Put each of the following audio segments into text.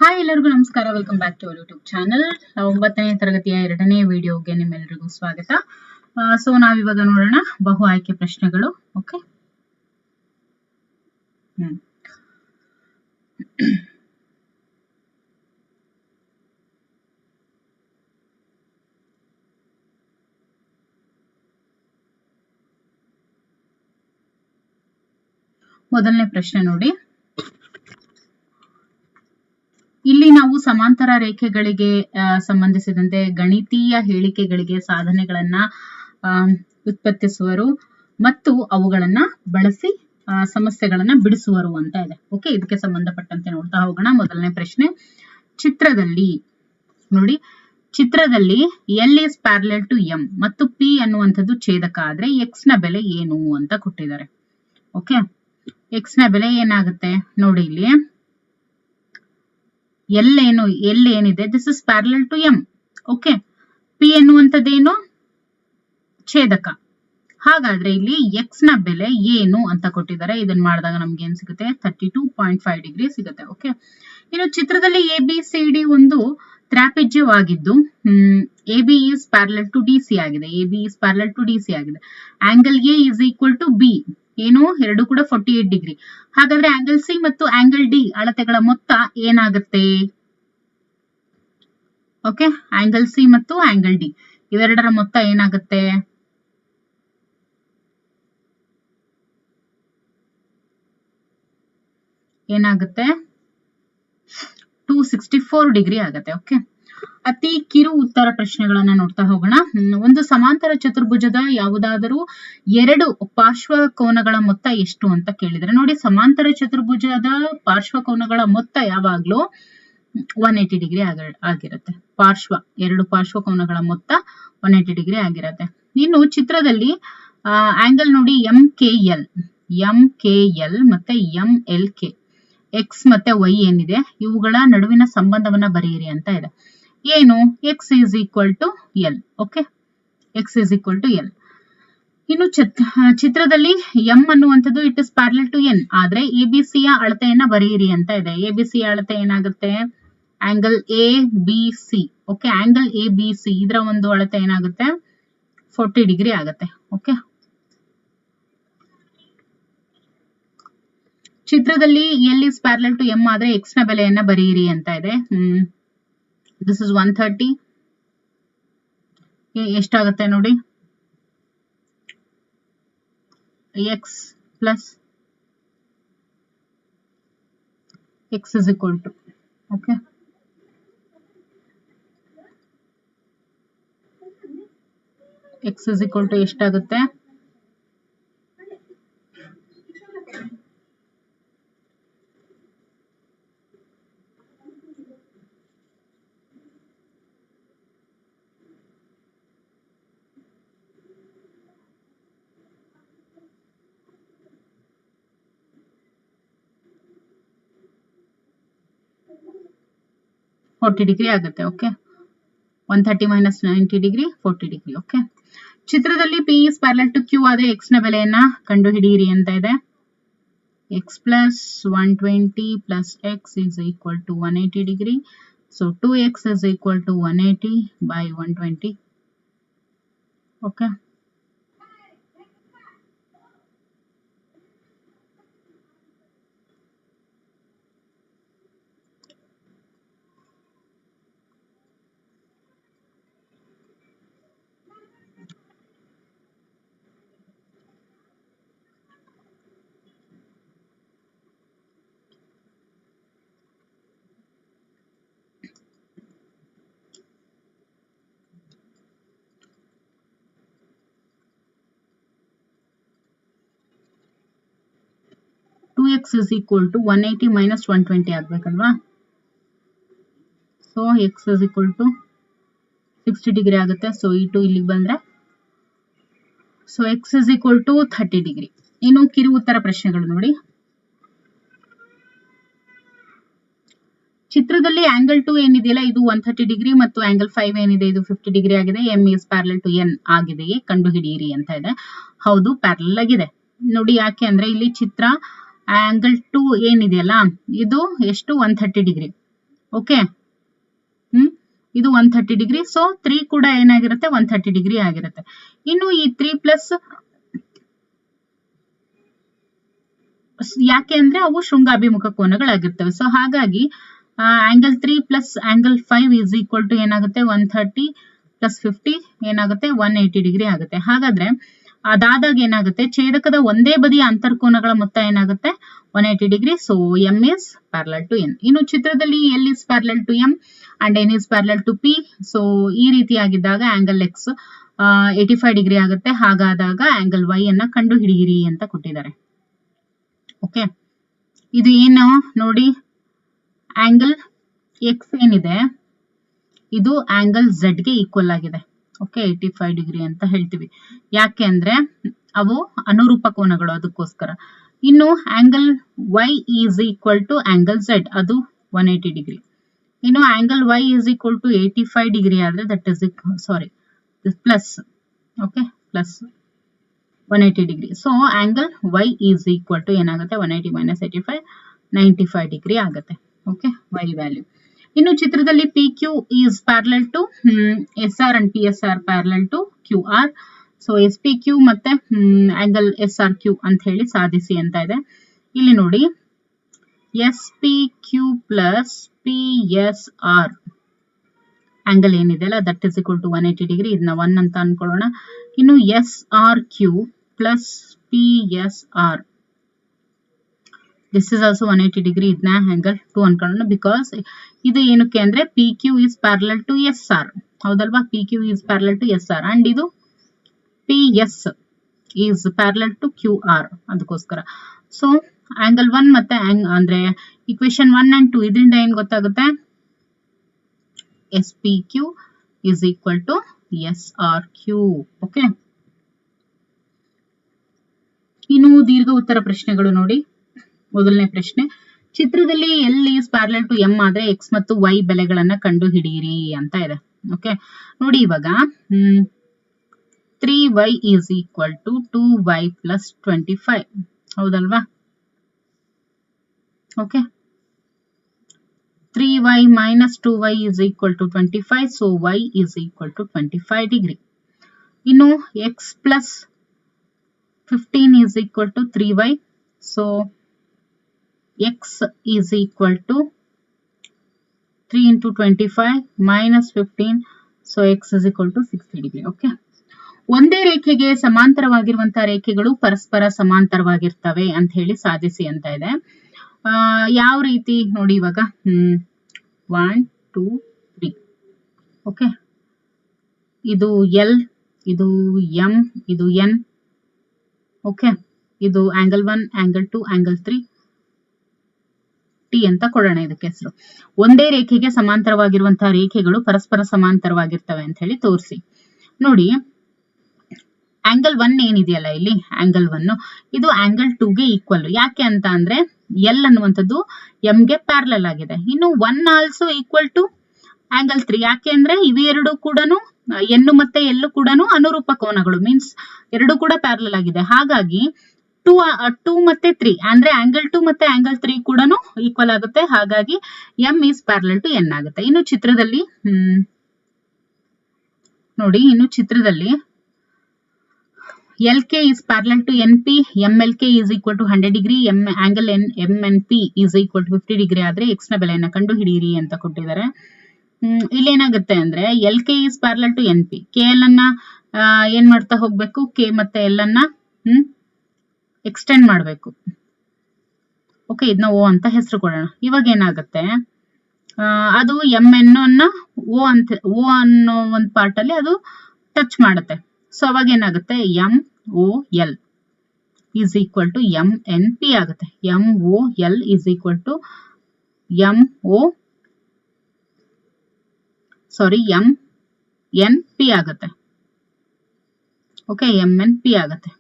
Hi ಎಲ್ಲರಿಗೂ ನಮಸ್ಕಾರ. Welcome back to our YouTube channel. 9ನೇ ತರಗತಿಯ 2ನೇ ವಿಡಿಯೋಗೆ ನಿಮ್ಮೆಲ್ಲರಿಗೂ ಸ್ವಾಗತ. ಸೊ ನಾವಿವಾಗ ನೋಡೋಣ ಬಹು ಆಯ್ಕೆ ಪ್ರಶ್ನೆಗಳು. ಓಕೆ, ಮೊದಲನೇ ಪ್ರಶ್ನೆ ನೋಡಿ. ಇಲ್ಲಿ ನಾವು ಸಮಾಂತರ ರೇಖೆಗಳಿಗೆ ಸಂಬಂಧಿಸಿದಂತೆ ಗಣಿತೀಯ ಹೇಳಿಕೆಗಳಿಗೆ ಸಾಧನೆಗಳನ್ನ ಉತ್ಪತ್ತಿಸುವರು ಮತ್ತು ಅವುಗಳನ್ನ ಬಳಸಿ ಸಮಸ್ಯೆಗಳನ್ನ ಬಿಡಿಸುವರು ಅಂತ ಇದೆ. ಓಕೆ, ಇದಕ್ಕೆ ಸಂಬಂಧಪಟ್ಟಂತೆ ನೋಡ್ತಾ ಹೋಗೋಣ. ಮೊದಲನೇ ಪ್ರಶ್ನೆ, ಚಿತ್ರದಲ್ಲಿ ನೋಡಿ, ಚಿತ್ರದಲ್ಲಿ L is parallel to M ಮತ್ತು ಪಿ ಅನ್ನುವಂಥದ್ದು ಛೇದಕ ಆದ್ರೆ ಎಕ್ಸ್ ನ ಬೆಲೆ ಏನು ಅಂತ ಕೊಟ್ಟಿದ್ದಾರೆ. ಓಕೆ, ಎಕ್ಸ್ ನ ಬೆಲೆ ಏನಾಗುತ್ತೆ ನೋಡಿ. ಇಲ್ಲಿ ಎಲ್ ಏನಿದೆ, this is parallel to M. Okay, P ಎನ್ನುವಂಥದ್ದೇನು ಛೇದಕ. ಹಾಗಾದ್ರೆ ಇಲ್ಲಿ ಎಕ್ಸ್ ನ ಬೆಲೆ ಏನು ಅಂತ ಕೊಟ್ಟಿದ್ದಾರೆ. ಇದನ್ನ ಮಾಡಿದಾಗ ನಮ್ಗೆ ಏನ್ ಸಿಗುತ್ತೆ? 32.5 ಡಿಗ್ರಿ ಸಿಗುತ್ತೆ. ಓಕೆ, ಇನ್ನು ಚಿತ್ರದಲ್ಲಿ ಎ ಬಿ ಸಿ ಡಿ ಒಂದು ತ್ರಾಪಿಜ್ಯವಾಗಿದ್ದು A B is parallel to D C ಆಗಿದೆ. A B is parallel to D C ಆಗಿದೆ. Angle A is equal to B ಏನು, ಎರಡು ಕೂಡ 48 ಡಿಗ್ರಿ. ಹಾಗಾದ್ರೆ ಆಂಗಲ್ ಸಿ ಮತ್ತು ಆಂಗಲ್ ಡಿ ಅಳತೆಗಳ ಮೊತ್ತ ಏನಾಗುತ್ತೆ? ಓಕೆ, ಆಂಗಲ್ ಸಿ ಮತ್ತು ಆಂಗಲ್ ಡಿ ಇವೆರಡರ ಮೊತ್ತ ಏನಾಗುತ್ತೆ? ಏನಾಗುತ್ತೆ? 264 ಡಿಗ್ರಿ ಆಗುತ್ತೆ. ಓಕೆ, ಅತಿ ಕಿರು ಉತ್ತರ ಪ್ರಶ್ನೆಗಳನ್ನ ನೋಡ್ತಾ ಹೋಗೋಣ. ಒಂದು ಸಮಾಂತರ ಚತುರ್ಭುಜದ ಯಾವುದಾದರೂ ಎರಡು ಪಾರ್ಶ್ವ ಕೋನಗಳ ಮೊತ್ತ ಎಷ್ಟು ಅಂತ ಕೇಳಿದ್ರೆ ನೋಡಿ, ಸಮಾಂತರ ಚತುರ್ಭುಜದ ಪಾರ್ಶ್ವ ಕೋನಗಳ ಮೊತ್ತ ಯಾವಾಗ್ಲೂ 180 ಡಿಗ್ರಿ ಆಗಿರುತ್ತೆ. ಎರಡು ಪಾರ್ಶ್ವ ಕೋನಗಳ ಮೊತ್ತ 180 ಡಿಗ್ರಿ ಆಗಿರುತ್ತೆ. ಇನ್ನು ಚಿತ್ರದಲ್ಲಿ ಆಂಗಲ್ ನೋಡಿ, ಎಂ ಕೆ ಎಲ್ ಮತ್ತೆ ಎಂ ಎಲ್ ಕೆ, ಎಕ್ಸ್ ಮತ್ತೆ ವೈ ಏನಿದೆ ಇವುಗಳ ನಡುವಿನ ಸಂಬಂಧವನ್ನ ಬರೆಯಿರಿ ಅಂತ ಇದೆ. ಏನು? X is equal to L. Okay, X is equal to L. ಇನ್ನು ಚಿತ್ರದಲ್ಲಿ ಎಂ ಅನ್ನುವಂಥದ್ದು it is parallel to N ಆದ್ರೆ ಎ ಬಿ ಸಿ ಯ ಅಳತೆಯನ್ನ ಬರೆಯಿರಿ ಅಂತ ಇದೆ. ಎ ಬಿ ಸಿ ಯ ಅಳತೆ ಏನಾಗುತ್ತೆ? Angle A B C. Okay, angle A B C ಇದರ ಒಂದು ಅಳತೆ ಏನಾಗುತ್ತೆ? 40 ಡಿಗ್ರಿ ಆಗುತ್ತೆ. ಓಕೆ, ಚಿತ್ರದಲ್ಲಿ L is parallel to M ಆದ್ರೆ ಎಕ್ಸ್ ನ ಬೆಲೆಯನ್ನ ಬರೆಯಿರಿ ಅಂತ ಇದೆ. This is 130. ಎಷ್ಟಾಗುತ್ತೆ ನೋಡಿ, X plus X is equal to, okay, X is equal to ಎಷ್ಟಾಗುತ್ತೆ? 40 ಡಿಗ್ರಿ ಆಗುತ್ತೆ. Okay, 130 minus 90 degree 40 degree. Okay, ಚಿತ್ರದಲ್ಲಿ P is parallel to Q ಆದ್ರೆ ಎಕ್ಸ್ ನ ಬೆಲೆಯನ್ನ ಕಂಡು ಹಿಡಿಯಿರಿ ಅಂತ ಇದೆ. X plus 120 plus X is equal to 180 degree. So 2x is equal to 180 by 120. ಓಕೆ, x is equal to 180 minus 120 ಆಗ್ಬೇಕಲ್ವಾ? So x is equal to 60 degree ಆಗುತ್ತೆ. ಸೊ ಈ 2 ಇಲ್ಲಿಗೆ ಬಂದ್ರೆ so x is equal to 30 degree. ಇನ್ನು ಕಿರು ಉತ್ತರ ಪ್ರಶ್ನೆಗಳು ನೋಡಿ. ಚಿತ್ರದಲ್ಲಿ ಆಂಗಲ್ 2 ಏನಿದೆಯಲ್ಲ ಇದು 130 ಡಿಗ್ರಿ ಮತ್ತು ಆಂಗಲ್ 5 ಏನಿದೆ ಇದು 50 ಡಿಗ್ರಿ ಆಗಿದೆ. M is parallel to N ಆಗಿದೆಯೇ ಕಂಡು ಹಿಡಿಯಿರಿ ಅಂತ ಇದೆ. ಹೌದು, ಪ್ಯಾರಲಲ್ ಆಗಿದೆ ನೋಡಿ. ಯಾಕೆ ಅಂದ್ರೆ ಇಲ್ಲಿ ಚಿತ್ರ ಆಂಗಲ್ 2 ಏನಿದೆಯಲ್ಲ ಇದು ಎಷ್ಟು? 130 ಡಿಗ್ರಿ. ಓಕೆ. ಇದು 130 ಡಿಗ್ರಿ. ಸೊ 3 ಕೂಡ ಏನಾಗಿರುತ್ತೆ 130 ಡಿಗ್ರಿ ಆಗಿರುತ್ತೆ. ಇನ್ನು ಈ 3 ಪ್ಲಸ್ ಯಾಕೆ ಅಂದ್ರೆ ಅವು ಶೃಂಗಾಭಿಮುಖ ಕೋನಗಳಾಗಿರ್ತವೆ. ಸೊ ಹಾಗಾಗಿ angle 3 plus angle 5 is equal to ಏನಾಗುತ್ತೆ 130 ಪ್ಲಸ್ 50 ಏನಾಗುತ್ತೆ 180 ಡಿಗ್ರಿ ಆಗುತ್ತೆ. ಹಾಗಾದ್ರೆ ಅದಾದಾಗ ಏನಾಗುತ್ತೆ ಛೇದಕದ ಒಂದೇ ಬದಿಯ ಅಂತರ್ಕೋನಗಳ ಮೊತ್ತ ಏನಾಗುತ್ತೆ 180 degree. So M is parallel to N. ಇನ್ನು ಚಿತ್ರದಲ್ಲಿ L is parallel to M and N is parallel to P. So ಈ ರೀತಿಯಾಗಿದ್ದಾಗ ಆಂಗಲ್ ಎಕ್ಸ್ 85 ಡಿಗ್ರಿ ಆಗುತ್ತೆ. ಹಾಗಾದಾಗ ಆಂಗಲ್ ವೈ ಅನ್ನ ಕಂಡು ಹಿಡಿಯಿರಿ ಅಂತ ಕೊಟ್ಟಿದ್ದಾರೆ. ಓಕೆ, ಇದು ಏನು ನೋಡಿ, ಆಂಗಲ್ ಎಕ್ಸ್ ಏನಿದೆ ಇದು ಆಂಗಲ್ ಝೆಡ್ ಗೆ ಈಕ್ವಲ್ ಆಗಿದೆ. ಓಕೆ, 85 ಡಿಗ್ರಿ ಅಂತ ಹೇಳ್ತೀವಿ. ಯಾಕೆ ಅಂದ್ರೆ ಅವು ಅನುರೂಪ ಕೋನಗಳು, ಅದಕ್ಕೋಸ್ಕರ. ಇನ್ನು angle Y is equal to angle Z, ಅದು 180 ಡಿಗ್ರಿ. ಇನ್ನು angle Y is equal to 85 degree ಆದ್ರೆ that is plus. Okay, plus 180 degree. So angle Y is equal to ಏನಾಗುತ್ತೆ 180 ಮೈನಸ್ 85 95 ಡಿಗ್ರಿ ಆಗುತ್ತೆ. Okay, Y value. ಇನ್ನು ಚಿತ್ರದಲ್ಲಿ P Q is parallel to S R and P S R parallel to Q R. So S P Q ಮತ್ತೆ angle S R Q ಅಂತ ಹೇಳಿ ಸಾಧಿಸಿ ಅಂತ ಇದೆ. ಇಲ್ಲಿ ನೋಡಿ, S P Q plus P S R angle ಏನಿದೆ ಅಲ್ಲ that is equal to 180 degree. ಇದನ್ನ 1 ಅಂತ ಅನ್ಕೊಳ್ಳೋಣ. ಇನ್ನು S R Q plus P S R, this is also 180 degree. ಇದನ್ನ ಆಂಗಲ್ 2 ಅನ್ಕೊಳ್ಳೋಣ. ಬಿಕಾಸ್ ಇದು ಏನಕ್ಕೆ ಅಂದ್ರೆ P Q is parallel to S R, ಹೌದಲ್ವಾ? P Q is parallel to S R and ಇದು P S is parallel to Q R, ಅದಕ್ಕೋಸ್ಕರ. So angle 1 ಮತ್ತೆ ಅಂದ್ರೆ ಇಕ್ವೇಶನ್ 1 ಅಂಡ್ 2 ಇದರಿಂದ ಏನ್ ಗೊತ್ತಾಗುತ್ತೆ, S P Q is equal to S R Q. Okay, ಇನ್ನು ದೀರ್ಘ ಉತ್ತರ ಪ್ರಶ್ನೆಗಳು ನೋಡಿ. ಮೊದಲನೇ ಪ್ರಶ್ನೆ, ಚಿತ್ರದಲ್ಲಿ L is parallel to M ಆದ್ರೆ ಎಕ್ಸ್ ಮತ್ತು ವೈ ಬೆಲೆಗಳನ್ನ ಕಂಡು ಹಿಡಿಯಿರಿ ಅಂತ ಇದೆ. ಓಕೆ, ನೋಡಿ ಇವಾಗ 3y is equal to 2y plus 25, ಹೌದಲ್ವಾ? Okay, 3y minus 2y is equal to 25. So y is equal to 25 degree. ಇನ್ನು x plus 15 is equal to 3y. So x is equal to 3 into 25 minus 15. So x is equal to 60 degree. Okay. ಒಂದೇ ರೇಖೆಗೆ ಸಮಾಂತರವಾಗಿರುವಂತಹ ರೇಖೆಗಳು ಪರಸ್ಪರ ಸಮಾಂತರವಾಗಿರ್ತವೆ ಅಂತ ಹೇಳಿ ಸಾಧಿಸಿ ಅಂತ ಇದೆ. ಯಾವ ರೀತಿ ನೋಡಿ, ಇವಾಗ 1 2 3. ಓಕೆ, ಇದು ಎಲ್, ಇದು ಎಂ, ಇದು ಎನ್. ಓಕೆ, ಇದು ಆಂಗಲ್ 1, ಆಂಗಲ್ 2, ಆಂಗಲ್ 3, ಟಿ ಅಂತ ಕೊಡೋಣ ಇದಕ್ಕೆ ಹೆಸರು. ಒಂದೇ ರೇಖೆಗೆ ಸಮಾಂತರವಾಗಿರುವಂತಹ ರೇಖೆಗಳು ಪರಸ್ಪರ ಸಮಾಂತರವಾಗಿರ್ತವೆ ಅಂತ ಹೇಳಿ ತೋರಿಸಿ. ನೋಡಿ, ಆಂಗಲ್ 1 ಏನಿದೆಯಲ್ಲ ಇಲ್ಲಿ, ಆಂಗಲ್ 1 ಇದು ಆಂಗಲ್ 2 ಗೆ ಈಕ್ವಲ್. ಯಾಕೆ ಅಂತ ಅಂದ್ರೆ ಎಲ್ ಅನ್ನುವಂಥದ್ದು ಎಂ ಗೆ ಪ್ಯಾರಲಲ್ ಆಗಿದೆ. ಇನ್ನು 1 ಆಲ್ಸೋ ಈಕ್ವಲ್ ಟು ಆಂಗಲ್ 3. ಯಾಕೆ ಅಂದ್ರೆ ಇವೆರಡು ಕೂಡ ಎನ್ ಮತ್ತೆ ಎಲ್ಲು ಕೂಡ ಅನುರೂಪ ಕೋನಗಳು, ಮೀನ್ಸ್ ಎರಡು ಕೂಡ ಪ್ಯಾರಲಲ್ ಆಗಿದೆ. ಹಾಗಾಗಿ 2 ಮತ್ತೆ 3 ಅಂದ್ರೆ ಆಂಗಲ್ 2 ಮತ್ತೆ ಆಂಗಲ್ 3 ಕೂಡ ಈಕ್ವಲ್ ಆಗುತ್ತೆ. ಹಾಗಾಗಿ M is parallel to N ಆಗುತ್ತೆ. ಇನ್ನು ಚಿತ್ರದಲ್ಲಿ ನೋಡಿ, ಇನ್ನು ಚಿತ್ರದಲ್ಲಿ LK is parallel to NP, MLK is equal to 100 degree, angle MNP is equal to 50 degree ಆದ್ರೆ x ನ ಬೆಲೆಯನ್ನ ಕಂಡು ಹಿಡಿಯಿರಿ ಅಂತ ಕೊಟ್ಟಿದ್ದಾರೆ. ಇಲ್ಲಿ ಏನಾಗುತ್ತೆ ಅಂದ್ರೆ LK is parallel to NP, KL ಅನ್ನ ಏನ್ ಮಾಡ್ತಾ ಹೋಗ್ಬೇಕು, K ಮತ್ತೆ L ಅನ್ನ ಎಕ್ಸ್ಟೆಂಡ್ ಮಾಡಬೇಕು. ಓಕೆ, ಇದನ್ನ O ಅಂತ ಹೆಸರು ಕೊಡೋಣ. ಇವಾಗ ಏನಾಗುತ್ತೆ, ಅದು MN ಅನ್ನ O ಅನ್ನೋ ಒಂದು ಪಾರ್ಟ್ ಅಲ್ಲಿ ಅದು ಟಚ್ ಮಾಡುತ್ತೆ. ಸೊ ಅವಾಗ ಏನಾಗುತ್ತೆ, MOL is equal to MNP ಆಗುತ್ತೆ. MOL is equal to MNP ಆಗುತ್ತೆ. ಓಕೆ, MNP ಆಗುತ್ತೆ.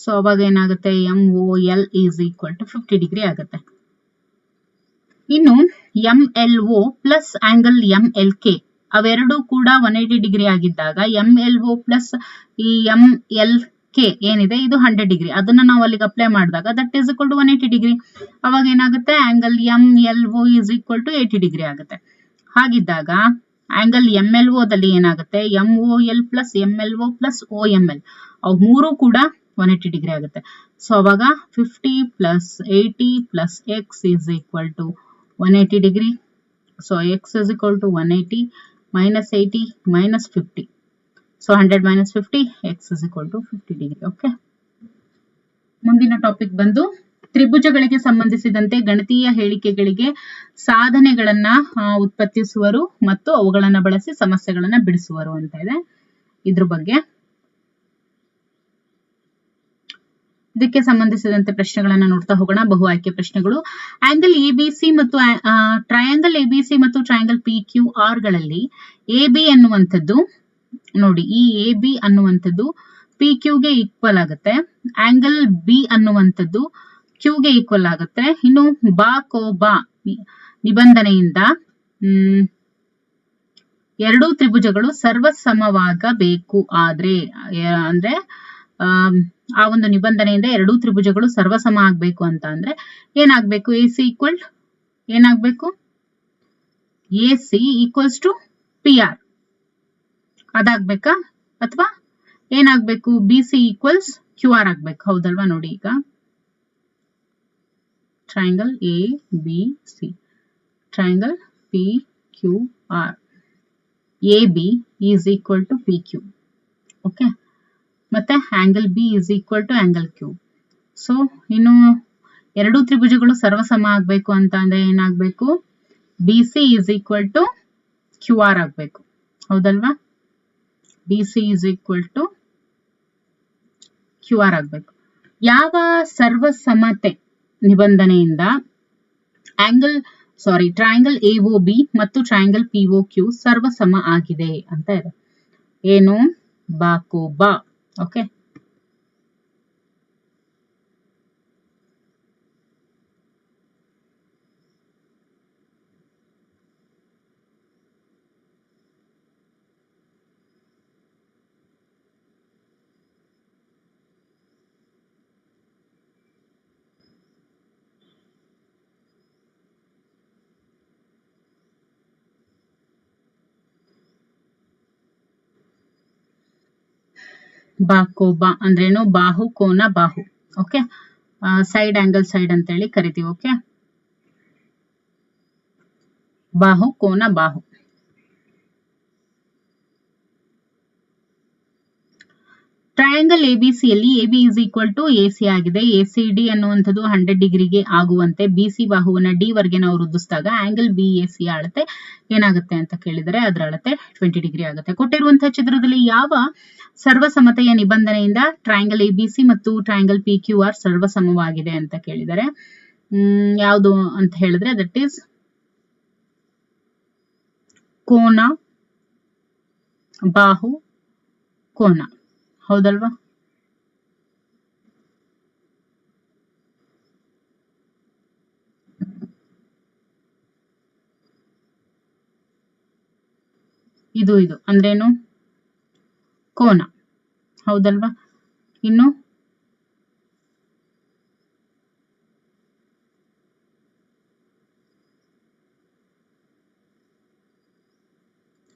ಸೊ ಅವಾಗ ಏನಾಗುತ್ತೆ, MOL is equal to 50 degree ಆಗುತ್ತೆ. ಇನ್ನು MLO ಪ್ಲಸ್ ಆಂಗಲ್ MLK ಅವೆರಡು ಕೂಡ 180 ಡಿಗ್ರಿ ಆಗಿದ್ದಾಗ MLO ಪ್ಲಸ್ ಈ MLK ಕೆ ಏನಿದೆ ಇದು 100 ಡಿಗ್ರಿ, ಅದನ್ನ ನಾವು ಅಲ್ಲಿಗೆ ಅಪ್ಲೈ ಮಾಡಿದಾಗ that is equal to 180 degree. ಅವಾಗ ಏನಾಗುತ್ತೆ, angle MLO is equal to 80 degree ಆಗುತ್ತೆ. ಹಾಗಿದ್ದಾಗ ಆಂಗಲ್ MLO ದಲ್ಲಿ ಏನಾಗುತ್ತೆ, MOL plus MLO plus OML ಅವು ಮೂರು ಕೂಡ 180 ಡಿಗ್ರಿ ಆಗುತ್ತೆ. ಸೊ ಅವಾಗ 50 plus 80 plus X is equal to 180 degree. So X is equal to 180 minus 80 minus 50. So 100 minus 50, x is equal to 50 degree. Okay. ಮುಂದಿನ topic ಬಂದು ತ್ರಿಭುಜಗಳಿಗೆ ಸಂಬಂಧಿಸಿದಂತೆ ಗಣಿತೀಯ ಹೇಳಿಕೆಗಳಿಗೆ ಸಾಧನೆಗಳನ್ನ ಉತ್ಪತ್ತಿಸುವರು ಮತ್ತು ಅವುಗಳನ್ನ ಬಳಸಿ ಸಮಸ್ಯೆಗಳನ್ನ ಬಿಡಿಸುವರು ಅಂತ ಇದೆ. ಇದ್ರ ಬಗ್ಗೆ ಇದಕ್ಕೆ ಸಂಬಂಧಿಸಿದಂತೆ ಪ್ರಶ್ನೆಗಳನ್ನ ನೋಡ್ತಾ ಹೋಗೋಣ. ಬಹು ಆಯ್ಕೆ ಪ್ರಶ್ನೆಗಳು. ಆಂಗಲ್ ಎಬಿಸಿ ಮತ್ತು ಟ್ರಯಾಂಗಲ್ ಎಬಿಸಿ ಮತ್ತು ಟ್ರಯಾಂಗಲ್ PQR ಗಳಲ್ಲಿ AB ಅನ್ನುವಂಥದ್ದು ನೋಡಿ, ಈ AB ಅನ್ನುವಂಥದ್ದು PQ ಗೆ ಈಕ್ವಲ್ ಆಗುತ್ತೆ. ಆಂಗಲ್ B ಅನ್ನುವಂಥದ್ದು Q ಗೆ ಈಕ್ವಲ್ ಆಗುತ್ತೆ. ಇನ್ನು ಬಾ ನಿಬಂಧನೆಯಿಂದ ಎರಡೂ ತ್ರಿಭುಜಗಳು ಸರ್ವಸಮವಾಗಬೇಕು ಅಂದ್ರೆ ಆ ಒಂದು ನಿಬಂಧನೆಯಿಂದ ಎರಡೂ ತ್ರಿಭುಜಗಳು ಸರ್ವಸಮ ಆಗ್ಬೇಕು ಅಂತ ಅಂದ್ರೆ ಏನಾಗ್ಬೇಕು, AC ಈಕ್ವಲ್ ಏನಾಗ್ಬೇಕು, AC ಈಕ್ವಲ್ಸ್ ಟು PR ಅದಾಗ್ಬೇಕಾ, ಅಥವಾ ಏನಾಗ್ಬೇಕು, BC ಈಕ್ವಲ್ಸ್ QR ಆಗ್ಬೇಕು. ಹೌದಲ್ವಾ? ನೋಡಿ, ಈಗ triangle ABC, triangle PQR, AB is equal to PQ. Okay, ಮತ್ತೆ angle B is equal to angle Q. So ಇನ್ನು ಎರಡೂ ತ್ರಿಭುಜಗಳು ಸರ್ವಸಮ ಆಗ್ಬೇಕು ಅಂತ ಅಂದ್ರೆ ಏನಾಗ್ಬೇಕು, BC is equal to QR ಆಗ್ಬೇಕು. ಹೌದಲ್ವಾ? BC is equal to QR ಆಗ್ಬೇಕು. ಯಾವ ಸರ್ವಸಮತೆ ನಿಬಂಧನೆಯಿಂದ ಟ್ರಯಾಂಗಲ್ AOB ಮತ್ತು ಟ್ರಯಾಂಗಲ್ POQ ಸರ್ವಸಮ ಆಗಿದೆ ಅಂತ ಇದೆ? ಏನು, ಬಾ. ಓಕೆ, ಬಾ ಅಂದ್ರೇನು, ಬಾಹು ಕೋನ ಬಾಹು. ಓಕೆ, ಸೈಡ್ ಆಂಗಲ್ ಸೈಡ್ ಅಂತ ಹೇಳಿ ಕರಿತೀವಿ. ಓಕೆ, ಬಾಹು ಕೋನ ಬಾಹು. ಟ್ರಯಾಂಗಲ್ ABCಯಲ್ಲಿ AB is equal to AC ಆಗಿದೆ. ACD ಅನ್ನುವಂಥದ್ದು 100 ಡಿಗ್ರಿಗೆ ಆಗುವಂತೆ BC ಬಾಹುವನ್ನ D ವರ್ಗೆ ನಾವು ವೃದ್ಧಿಸಿದಾಗ ಆಂಗಲ್ BAC ಅಳತೆ ಏನಾಗುತ್ತೆ ಅಂತ ಕೇಳಿದರೆ ಅದರ ಅಳತೆ 20 ಡಿಗ್ರಿ ಆಗುತ್ತೆ. ಕೊಟ್ಟಿರುವಂತಹ ಚಿತ್ರದಲ್ಲಿ ಯಾವ ಸರ್ವಸಮತೆಯ ನಿಬಂಧನೆಯಿಂದ ಟ್ರಯಾಂಗಲ್ ABC ಮತ್ತು ಟ್ರಯಾಂಗಲ್ PQR ಸರ್ವಸಮವಾಗಿದೆ ಅಂತ ಕೇಳಿದರೆ ಯಾವುದು ಅಂತ ಹೇಳಿದ್ರೆ ದಟ್ ಈಸ್ ಕೋನ ಬಾಹು ಕೋನ. ಹೌದಲ್ವಾ? ಇದು ಅಂದ್ರೇನು, ಕೋನ. ಹೌದಲ್ವಾ? ಇನ್ನು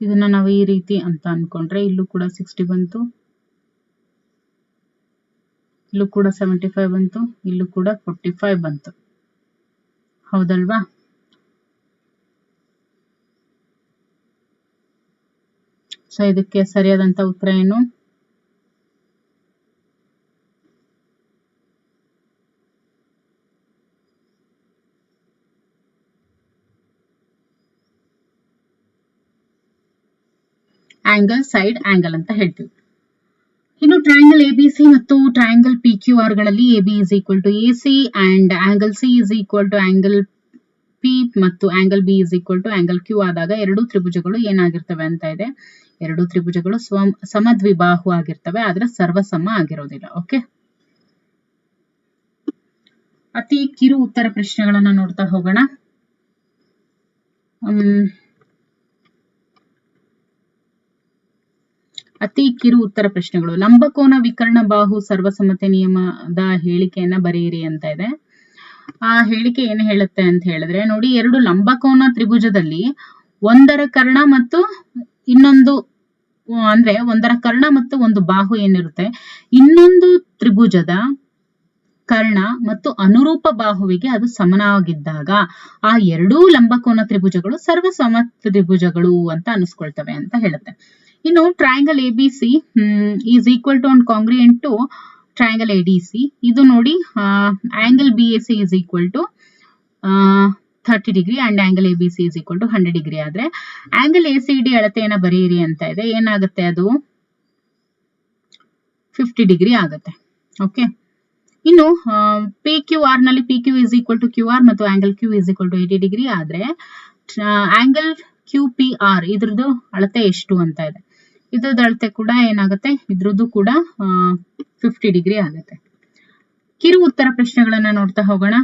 ಇದನ್ನ ನಾವು ಈ ರೀತಿ ಅಂತ ಅನ್ಕೊಂಡ್ರೆ ಇಲ್ಲೂ ಕೂಡ 60 ಬಂತು, ಇಲ್ಲೂ ಕೂಡ 75 ಬಂತು, ಇಲ್ಲೂ ಕೂಡ 45 ಬಂತು. ಹೌದಲ್ವಾ? ಸೊ ಇದಕ್ಕೆ ಸರಿಯಾದಂತ ಉತ್ತರ ಏನು, ಆಂಗಲ್ ಸೈಡ್ ಆಂಗಲ್ ಅಂತ ಹೇಳ್ತೀವಿ. ಇನ್ನು ಟ್ರಯಾಂಗಲ್ ABC ಮತ್ತು ಟ್ರಯಾಂಗಲ್ PQR ಗಳಲ್ಲಿ AB is equal to AC and angle C is equal to angle P ಮತ್ತು angle B is equal to angle Q ಆದಾಗ ಎರಡೂ ತ್ರಿಭುಜಗಳು ಏನಾಗಿರ್ತವೆ ಅಂತ ಇದೆ, ಎರಡೂ ತ್ರಿಭುಜಗಳು ಸಮದ್ವಿಬಾಹು ಆಗಿರ್ತವೆ, ಆದ್ರೆ ಸರ್ವಸಮ ಆಗಿರೋದಿಲ್ಲ. ಓಕೆ, ಅತಿ ಕಿರು ಉತ್ತರ ಪ್ರಶ್ನೆಗಳನ್ನ ನೋಡ್ತಾ ಹೋಗೋಣ. ಅತಿ ಕಿರು ಉತ್ತರ ಪ್ರಶ್ನೆಗಳು. ಲಂಬಕೋನ ವಿಕರ್ಣ ಬಾಹು ಸರ್ವಸಮ್ಮತೆ ನಿಯಮದ ಹೇಳಿಕೆಯನ್ನ ಬರೆಯಿರಿ ಅಂತ ಇದೆ. ಆ ಹೇಳಿಕೆ ಏನು ಹೇಳುತ್ತೆ ಅಂತ ಹೇಳಿದ್ರೆ ನೋಡಿ, ಎರಡು ಲಂಬಕೋನ ತ್ರಿಭುಜದಲ್ಲಿ ಒಂದರ ಕರ್ಣ ಮತ್ತು ಇನ್ನೊಂದು ಅಂದ್ರೆ ಒಂದರ ಕರ್ಣ ಮತ್ತು ಒಂದು ಬಾಹು ಏನಿರುತ್ತೆ, ಇನ್ನೊಂದು ತ್ರಿಭುಜದ ಕರ್ಣ ಮತ್ತು ಅನುರೂಪ ಬಾಹುವಿಗೆ ಅದು ಸಮನಾಗಿದ್ದಾಗ ಆ ಎರಡೂ ಲಂಬಕೋನ ತ್ರಿಭುಜಗಳು ಸರ್ವಸಮ ತ್ರಿಭುಜಗಳು ಅಂತ ಅನಿಸ್ಕೊಳ್ತವೆ ಅಂತ ಹೇಳುತ್ತೆ. ಇನ್ನು triangle ABC is equal to and congruent to triangle ADC. ಇದು ನೋಡಿ angle BAC is equal to 30 degree and angle ABC is equal to 100 degree ಆದ್ರೆ ಆಂಗಲ್ ACD ಅಳತೆಯನ್ನ ಬರೆಯಿರಿ ಅಂತ ಇದೆ. ಏನಾಗುತ್ತೆ, ಅದು 50 ಡಿಗ್ರಿ ಆಗುತ್ತೆ. ಓಕೆ, ಇನ್ನು PQR ನಲ್ಲಿ PQ is equal to QR ಮತ್ತು angle Q is equal to 80 degree ಆದ್ರೆ ಆಂಗಲ್ QPR ಇದ್ರದ್ದು ಅಳತೆ ಎಷ್ಟು ಅಂತ ಇದೆ. ಇದ್ರದ್ದು ಅಳತೆ ಕೂಡ ಏನಾಗುತ್ತೆ, ಇದ್ರದ್ದು ಕೂಡ 50 ಡಿಗ್ರಿ ಆಗುತ್ತೆ. ಕಿರು ಉತ್ತರ ಪ್ರಶ್ನೆಗಳನ್ನ ನೋಡ್ತಾ ಹೋಗೋಣ.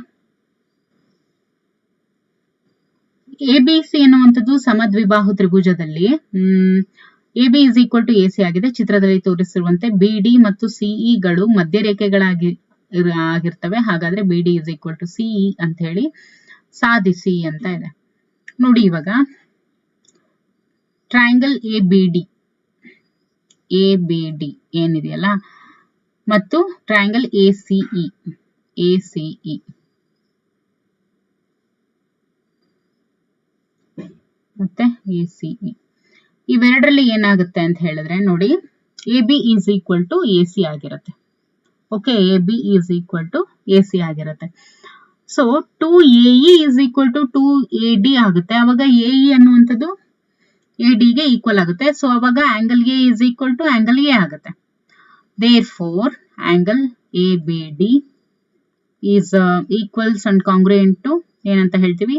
ABC ಎನ್ನುವಂಥದ್ದು ಸಮದ್ವಿಬಾಹು ತ್ರಿಭುಜದಲ್ಲಿ AB is equal to AC ಆಗಿದೆ. ಚಿತ್ರದಲ್ಲಿ ತೋರಿಸಿರುವಂತೆ BD ಮತ್ತು CE ಗಳು ಮಧ್ಯರೇಖೆಗಳಾಗಿರ್ತವೆ. ಹಾಗಾದ್ರೆ BD is equal to CE ಅಂತ ಹೇಳಿ ಸಾಧಿಸಿ ಅಂತ ಇದೆ. ನೋಡಿ, ಇವಾಗ ಟ್ರಯಾಂಗಲ್ ABD ಏನಿದೆಯಲ್ಲ ಮತ್ತು ಟ್ರಯಾಂಗಲ್ ACE ಮತ್ತೆ ACE ಇವೆರಡರಲ್ಲಿ ಏನಾಗುತ್ತೆ ಅಂತ ಹೇಳಿದ್ರೆ ನೋಡಿ, AB is equal to AC ಆಗಿರುತ್ತೆ. Okay, AB is equal to AC ಆಗಿರುತ್ತೆ. So 2AE is equal to 2AD ಆಗುತ್ತೆ. ಅವಾಗ AE ಅನ್ನುವಂಥದ್ದು AD ಗೆ ಈಕ್ವಲ್ ಆಗುತ್ತೆ. ಸೊ ಅವಾಗ angle A is equal to angle A ಆಗುತ್ತೆ. Therefore angle ABD is equals and congruent to ಏನಂತ ಹೇಳ್ತೀವಿ,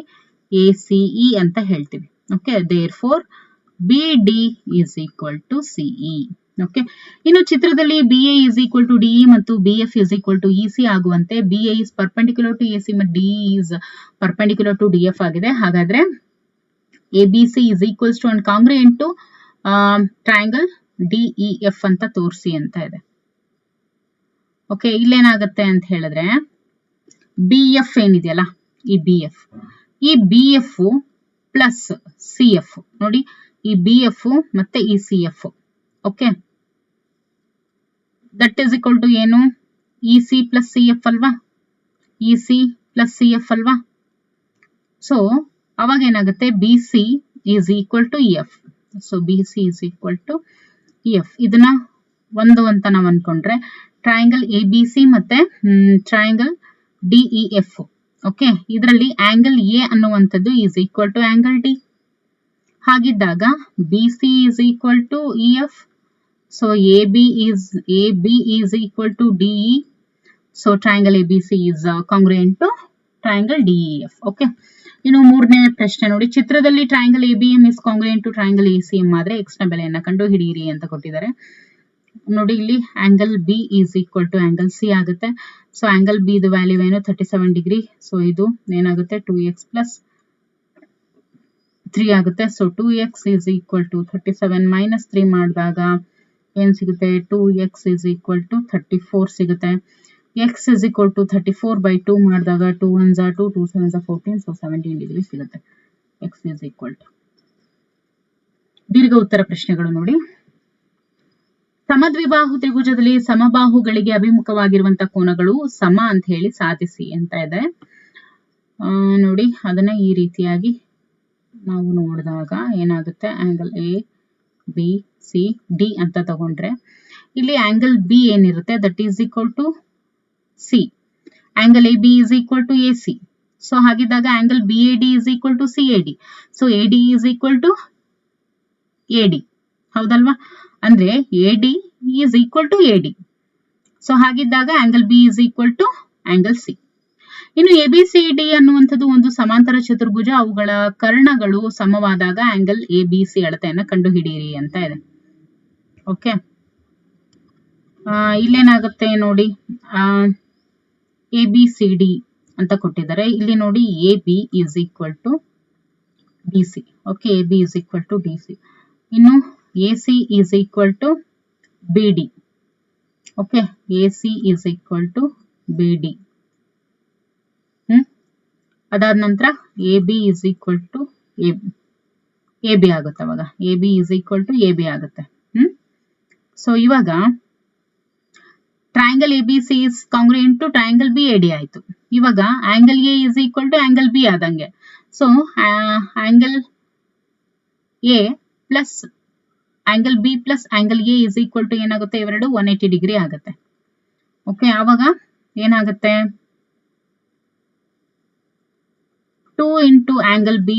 ACE ಅಂತ ಹೇಳ್ತೀವಿ. Okay, therefore BD is equal to CE. Okay, ಇನ್ನು ಚಿತ್ರದಲ್ಲಿ BA is equal to DE ಮತ್ತು BF is equal to EC ಆಗುವಂತೆ BA is perpendicular to AC ಮತ್ತು DE is perpendicular to DF ಆಗಿದೆ. ಹಾಗಾದ್ರೆ ABC is equals to and congruent to triangle DEF ಅಂತ ತೋರಿಸಿ ಅಂತ ಇದೆ. ಓಕೆ, ಇಲ್ಲೇನಾಗುತ್ತೆ ಅಂತ ಹೇಳಿದ್ರೆ BF ಏನಿದೆಯಲ್ಲ, ಈ BF ಪ್ಲಸ್ CF ನೋಡಿ, ಈ BF ಮತ್ತೆ ಈ CF. Okay, that is equal to ಏನು, EC ಪ್ಲಸ್ CF ಅಲ್ವಾ, EC ಪ್ಲಸ್ CF ಅಲ್ವಾ. ಸೊ ಅವಾಗ ಏನಾಗುತ್ತೆ, BC is equal to EF. So BC is equal to EF. ಇದನ್ನ ಒಂದು ಅಂತ ನಾವು ಅನ್ಕೊಂಡ್ರೆ ಟ್ರಯಾಂಗಲ್ ABC ಮತ್ತೆ ಟ್ರಯಾಂಗಲ್ DEF. ಓಕೆ, ಇದರಲ್ಲಿ ಆಂಗಲ್ A ಅನ್ನುವಂಥದ್ದು is equal to angle D. ಹಾಗಿದ್ದಾಗ BC is equal to EF. So AB is equal to DE. So triangle ABC is congruent to triangle DEF. Okay, ಇನ್ನು ಮೂರನೇ ಪ್ರಶ್ನೆ ನೋಡಿ, ಚಿತ್ರದಲ್ಲಿ triangle ABM is congruent to triangle ACM ಆದ್ರೆ X ನ ಬೆಲೆಯನ್ನ ಕಂಡು ಹಿಡಿಯಿರಿ ಅಂತ ಕೊಟ್ಟಿದ್ದಾರೆ. ನೋಡಿ, ಇಲ್ಲಿ angle B is equal to angle C ಆಗುತ್ತೆ. ಸೊ ಆಂಗಲ್ B ಇದು ವ್ಯಾಲ್ಯೂ ಏನು, 37 ಡಿಗ್ರಿ. ಸೊ ಇದು ಏನಾಗುತ್ತೆ, 2x ಪ್ಲಸ್ 3 ಆಗುತ್ತೆ. So 2x is equal to 37 minus 3 ಮಾಡಿದಾಗ ಏನ್ ಸಿಗುತ್ತೆ, 2x ಈಸ್ ಈಕ್ವಲ್ ಟು 34 ಸಿಗುತ್ತೆ. x ಈಸ್ ಈಕ್ವಲ್ ಟು 34/2 ಮಾಡಿದಾಗ 2 1s are 2, 2 7s are 14. So 17 degree ಸಿಗುತ್ತೆ. x is equal to. ದೀರ್ಘ ಉತ್ತರ ಪ್ರಶ್ನೆಗಳು ನೋಡಿ, ಸಮದ್ವಿಬಾಹು ತ್ರಿಭುಜದಲ್ಲಿ ಸಮಬಾಹುಗಳಿಗೆ ಅಭಿಮುಖವಾಗಿರುವಂತಹ ಕೋನಗಳು ಸಮ ಅಂತ ಹೇಳಿ ಸಾಧಿಸಿ ಅಂತ ಇದೆ. ನೋಡಿ, ಅದನ್ನ ಈ ರೀತಿಯಾಗಿ ನಾವು ನೋಡಿದಾಗ ಏನಾಗುತ್ತೆ, angle A B C D ಅಂತ ತಗೊಂಡ್ರೆ ಇಲ್ಲಿ ಆಂಗಲ್ B ಏನಿರುತ್ತೆ that is equal to C, angle AB is equal to AC. So ಹಾಗಿದ್ದಾಗ angle BAD is equal to CAD. So AD is equal to AD, ಹೌದಲ್ವಾ, ಅಂದ್ರೆ AD is equal to AD. So ಹಾಗಿದ್ದಾಗ angle B is equal to angle C. ಇನ್ನು ABCD ಅನ್ನುವಂಥದ್ದು ಒಂದು ಸಮಾಂತರ ಚತುರ್ಭುಜ, ಅವುಗಳ ಕರ್ಣಗಳು ಸಮವಾದಾಗ ಆಂಗಲ್ ABC ಅಳತೆಯನ್ನ ಕಂಡು ಹಿಡಿಯಿರಿ ಅಂತ ಇದೆ. ಓಕೆ, ಇಲ್ಲೇನಾಗುತ್ತೆ ನೋಡಿ, ABCD ಅಂತ ಕೊಟ್ಟಿದ್ದಾರೆ. ಇಲ್ಲಿ ನೋಡಿ AB is equal to DC. Okay, AB is equal to DC. ಇನ್ನು AC is equal to BD. Okay, AC is equal to BD. ಅದಾದ ನಂತರ AB is equal to AB ಆಗುತ್ತೆ. ಅವಾಗ AB is equal to AB ಆಗುತ್ತೆ. So ಇವಾಗ triangle ABC is congruent to triangle BAD ಆಯ್ತು. ಇವಾಗ angle A is equal to angle B ಆದಂಗೆ. So angle A plus angle B plus angle A is equal to ಏನಾಗುತ್ತೆ, ಇವೆರಡು 180 degree ಆಗುತ್ತೆ. Okay, ಆವಾಗ ಏನಾಗುತ್ತೆ, 2 into angle B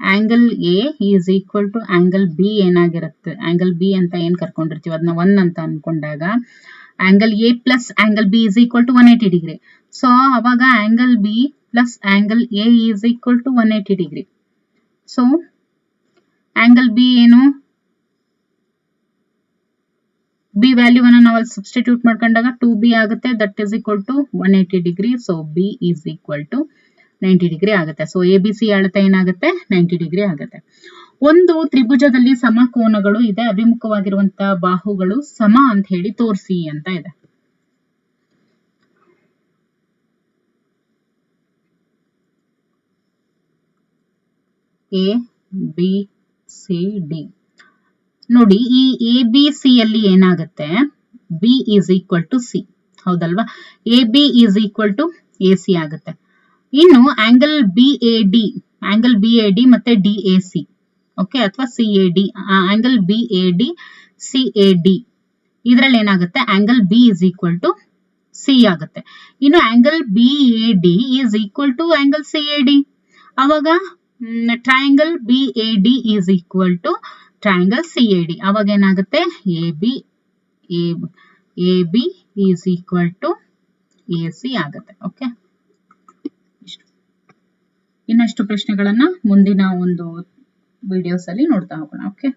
angle A is equal to angle B ಏನಾಗಿರುತ್ತೆ, angle B ಅಂತ ಏನ್ ಕರ್ಕೊಂಡಿರ್ತೀವಿ ಅದನ್ನ 1 ಅಂತ ಅನ್ಕೊಂಡಾಗ angle A plus angle B is equal to 180 degree. So ಅವಾಗ angle B plus angle A is equal to 180 degree. So angle B ಏನು, B ವ್ಯಾಲ್ಯೂವನ್ನು ನಾವು ಅಲ್ಲಿ ಸಬ್ಸ್ಟಿಟ್ಯೂಟ್ ಮಾಡ್ಕೊಂಡಾಗ 2B ಆಗುತ್ತೆ, that is equal to 180 degree. So B is equal to 90 degree ಆಗುತ್ತೆ. So ABC ಅಳತೆ ಏನಾಗುತ್ತೆ, 90 ಡಿಗ್ರಿ ಆಗುತ್ತೆ. ಒಂದು ತ್ರಿಭುಜದಲ್ಲಿ ಸಮಕೋನಗಳು ಇದೆ, ಅಭಿಮುಖವಾಗಿರುವಂತಹ ಬಾಹುಗಳು ಸಮ ಅಂತ ಹೇಳಿ ತೋರಿಸಿ ಅಂತ ಇದೆ. A B C D ನೋಡಿ, ಈ ABC ಯಲ್ಲಿ ಏನಾಗುತ್ತೆ, B is equal to C ಹೌದಲ್ವಾ, AB is equal to AC ಆಗುತ್ತೆ. ಇನ್ನು ಆಂಗಲ್ BAD ಮತ್ತೆ DAC, ಓಕೆ, ಅಥವಾ CAD, ಆಂಗಲ್ BAD CAD ಇದರಲ್ಲಿ ಏನಾಗುತ್ತೆ, angle B is equal to C ಆಗುತ್ತೆ. ಇನ್ನು angle BAD is equal to angle CAD, ಅವಾಗ triangle BAD is equal to triangle CAD, ಅವಾಗ ಏನಾಗುತ್ತೆ, AB is equal to AC ಆಗುತ್ತೆ. Okay, ಇನ್ನಷ್ಟು ಪ್ರಶ್ನೆಗಳನ್ನ ಮುಂದಿನ ಒಂದು ವಿಡಿಯೋಸ್ ಅಲ್ಲಿ ನೋಡ್ತಾ ಹೋಗೋಣ. ಓಕೆ.